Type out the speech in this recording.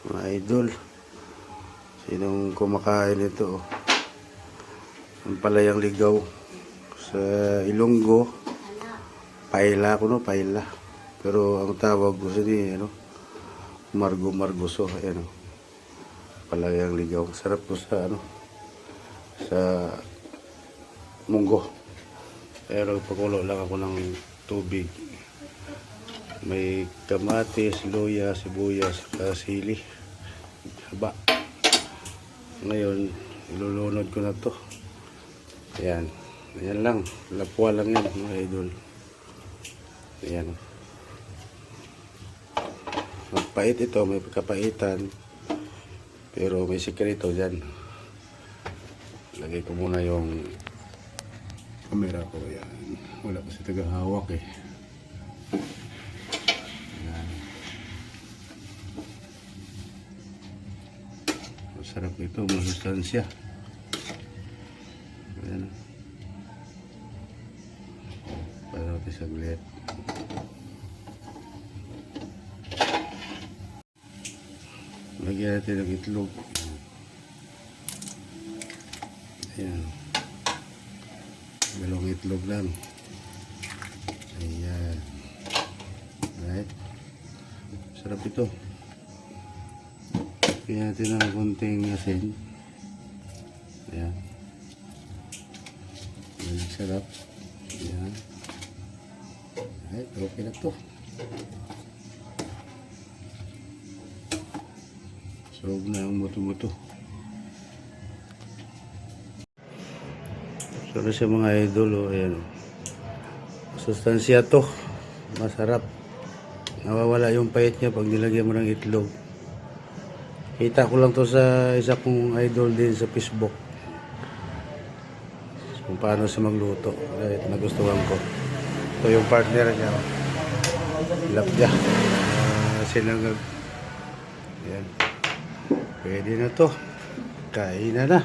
Mga idol, sinong kumakain ito? Ang palayang ligaw sa Ilonggo, paila ko, no, paila. Pero ang tawag ko sa ni, margo-margoso, ayan, palayang ligaw. Sarap ko sa sa munggo. Pero pakulo lang ako ng tubig. May kamatis, luya, sibuyas, sili, haba. Ngayon, ilulunod ko na to. Ayan. Ayan lang. Lapwa lang yan, mga idol. Ayan. Magpait ito. May kapaitan. Pero may sikreto dyan. Lagay ko muna yung camera ko. Ayan. Wala kasi tagahawak eh. Sarap ito, masustansya. Ayan. Para natin saglit. Lagyan natin ng itlog. Ayan. Dalawang itlog lang. Ayan. Right. Sarap ito. Kaya natin ng konting asin. Ayan. Ayan, sarap. Ayan. Ay, okay na to. Sarap na ang muto-muto. Sarap siya mga idol. Oh. Ayan. Sustansya to. Masarap. Nawawala yung pait niya pag nilagyan mo ng itlog. Kita ko lang to sa isa kong idol din sa Facebook. Kung paano siya magluto. Right, nagustuhan ko. Ito yung partner niya. Lapya. Sinangag. Ayan. Pwede na to. Kain na na.